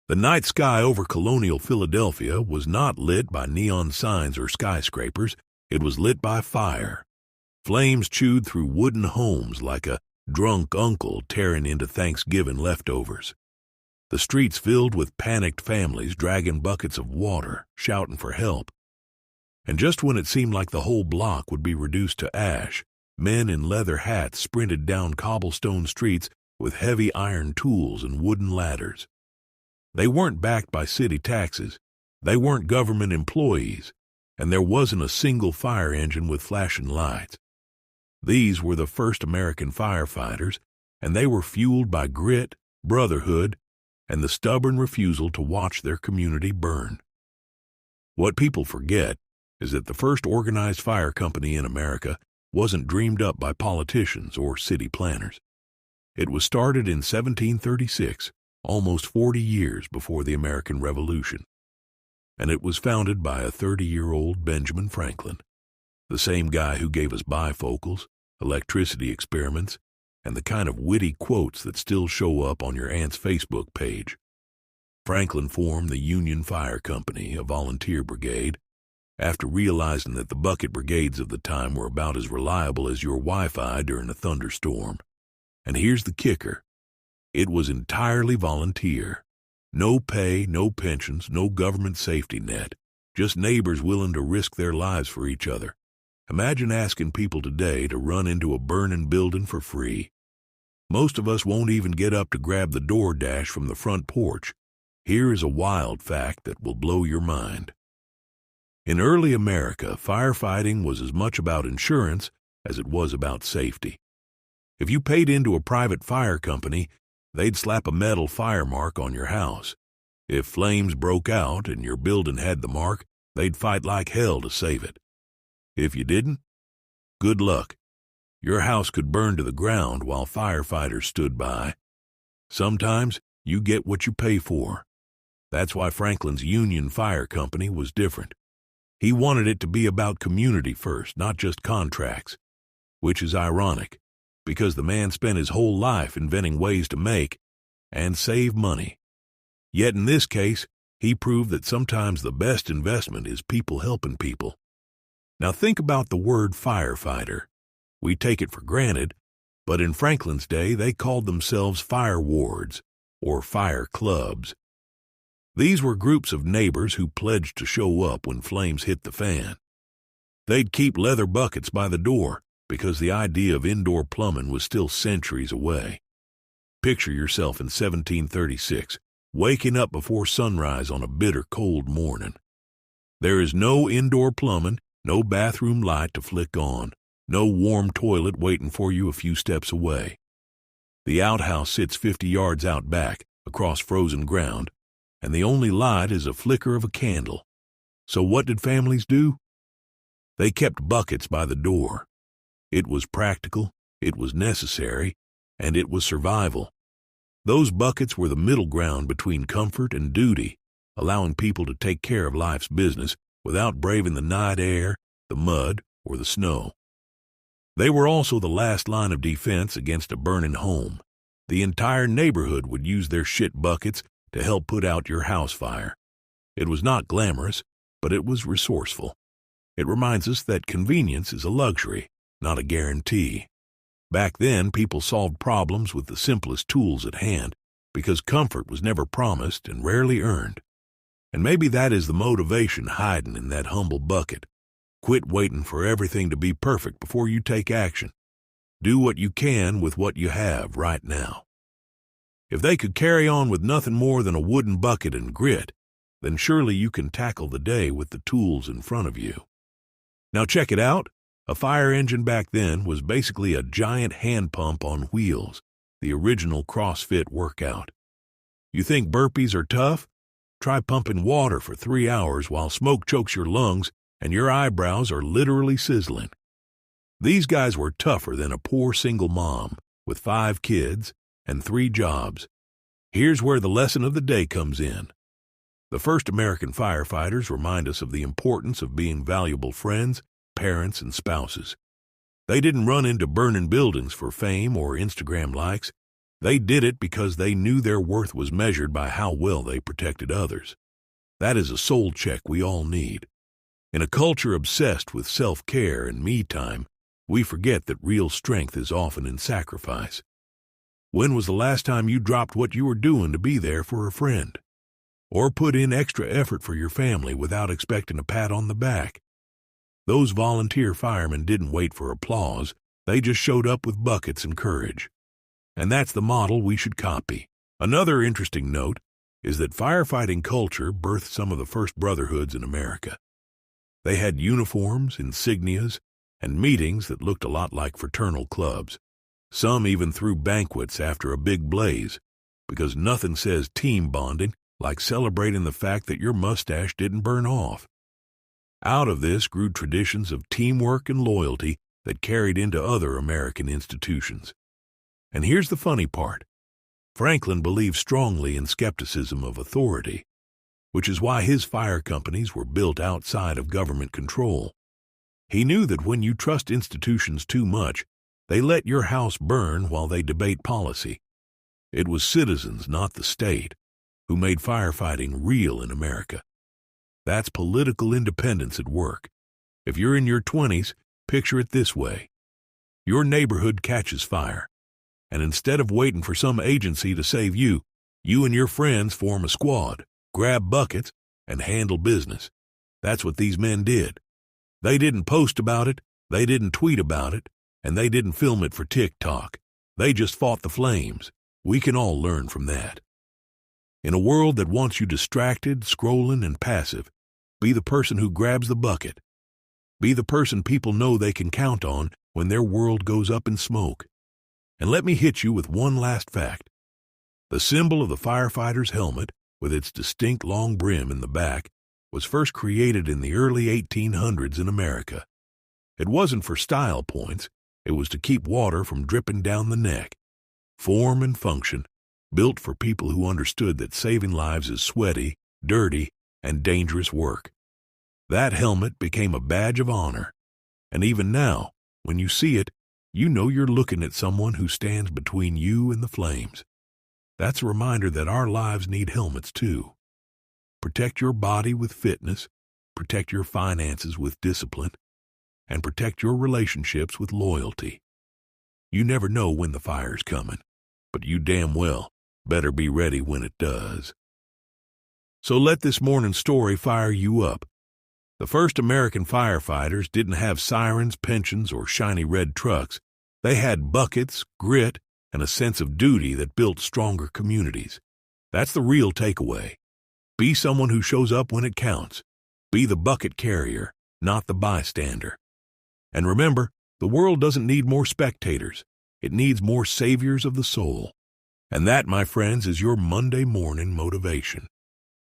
The night sky over colonial Philadelphia was not lit by neon signs or skyscrapers. It was lit by fire. Flames chewed through wooden homes like a drunk uncle tearing into Thanksgiving leftovers. The streets filled with panicked families dragging buckets of water, shouting for help. And just when it seemed like the whole block would be reduced to ash, men in leather hats sprinted down cobblestone streets with heavy iron tools and wooden ladders. They weren't backed by city taxes, they weren't government employees, and there wasn't a single fire engine with flashing lights. These were the first American firefighters, and they were fueled by grit, brotherhood, and the stubborn refusal to watch their community burn. What people forget is that the first organized fire company in America wasn't dreamed up by politicians or city planners. It was started in 1736, almost 40 years before the American Revolution, and it was founded by a 30-year-old Benjamin Franklin, the same guy who gave us bifocals, electricity experiments, and the kind of witty quotes that still show up on your aunt's Facebook page. Franklin formed the Union Fire Company, a volunteer brigade, after realizing that the bucket brigades of the time were about as reliable as your Wi-Fi during a thunderstorm. And here's the kicker. It was entirely volunteer. No pay, no pensions, no government safety net, just neighbors willing to risk their lives for each other. Imagine asking people today to run into a burning building for free. Most of us won't even get up to grab the DoorDash from the front porch. Here is a wild fact that will blow your mind. In early America, firefighting was as much about insurance as it was about safety. If you paid into a private fire company, they'd slap a metal fire mark on your house. If flames broke out and your building had the mark, they'd fight like hell to save it. If you didn't, good luck. Your house could burn to the ground while firefighters stood by. Sometimes you get what you pay for. That's why Franklin's Union Fire Company was different. He wanted it to be about community first, not just contracts, which is ironic, because the man spent his whole life inventing ways to make and save money. Yet in this case, he proved that sometimes the best investment is people helping people. Now think about the word firefighter. We take it for granted, but in Franklin's day they called themselves fire wards or fire clubs. These were groups of neighbors who pledged to show up when flames hit the fan. They'd keep leather buckets by the door because the idea of indoor plumbing was still centuries away. Picture yourself in 1736, waking up before sunrise on a bitter cold morning. There is no indoor plumbing, no bathroom light to flick on, no warm toilet waiting for you a few steps away. The outhouse sits 50 yards out back, across frozen ground, and the only light is a flicker of a candle. So what did families do? They kept buckets by the door. It was practical, it was necessary, and it was survival. Those buckets were the middle ground between comfort and duty, allowing people to take care of life's business without braving the night air, the mud, or the snow. They were also the last line of defense against a burning home. The entire neighborhood would use their shit buckets to help put out your house fire. It was not glamorous, but it was resourceful. It reminds us that convenience is a luxury, not a guarantee. Back then, people solved problems with the simplest tools at hand because comfort was never promised and rarely earned. And maybe that is the motivation hiding in that humble bucket. Quit waiting for everything to be perfect before you take action. Do what you can with what you have right now. If they could carry on with nothing more than a wooden bucket and grit, then surely you can tackle the day with the tools in front of you. Now check it out. A fire engine back then was basically a giant hand pump on wheels, the original CrossFit workout. You think burpees are tough? Try pumping water for 3 hours while smoke chokes your lungs and your eyebrows are literally sizzling. These guys were tougher than a poor single mom with 5 kids and 3 jobs. Here's where the lesson of the day comes in. The first American firefighters remind us of the importance of being valuable friends, parents, and spouses. They didn't run into burning buildings for fame or Instagram likes. They did it because they knew their worth was measured by how well they protected others. That is a soul check we all need. In a culture obsessed with self-care and me time, we forget that real strength is often in sacrifice. When was the last time you dropped what you were doing to be there for a friend? Or put in extra effort for your family without expecting a pat on the back? Those volunteer firemen didn't wait for applause, they just showed up with buckets and courage. And that's the model we should copy. Another interesting note is that firefighting culture birthed some of the first brotherhoods in America. They had uniforms, insignias, and meetings that looked a lot like fraternal clubs. Some even threw banquets after a big blaze, because nothing says team bonding like celebrating the fact that your mustache didn't burn off. Out of this grew traditions of teamwork and loyalty that carried into other American institutions. And here's the funny part. Franklin believed strongly in skepticism of authority, which is why his fire companies were built outside of government control. He knew that when you trust institutions too much, they let your house burn while they debate policy. It was citizens, not the state, who made firefighting real in America. That's political independence at work. If you're in your 20s, picture it this way. Your neighborhood catches fire, and instead of waiting for some agency to save you, you and your friends form a squad, grab buckets, and handle business. That's what these men did. They didn't post about it, they didn't tweet about it, and they didn't film it for TikTok. They just fought the flames. We can all learn from that. In a world that wants you distracted, scrolling, and passive, be the person who grabs the bucket. Be the person people know they can count on when their world goes up in smoke. And let me hit you with one last fact. The symbol of the firefighter's helmet, with its distinct long brim in the back, was first created in the early 1800s in America. It wasn't for style points, it was to keep water from dripping down the neck. Form and function, built for people who understood that saving lives is sweaty, dirty, and dangerous work. That helmet became a badge of honor, and even now, when you see it, you know you're looking at someone who stands between you and the flames. That's a reminder that our lives need helmets too. Protect your body with fitness, protect your finances with discipline, and protect your relationships with loyalty. You never know when the fire's coming, but you damn well better be ready when it does. So let this morning's story fire you up. The first American firefighters didn't have sirens, pensions, or shiny red trucks. They had buckets, grit, and a sense of duty that built stronger communities. That's the real takeaway. Be someone who shows up when it counts. Be the bucket carrier, not the bystander. And remember, the world doesn't need more spectators. It needs more saviors of the soul. And that, my friends, is your Monday morning motivation.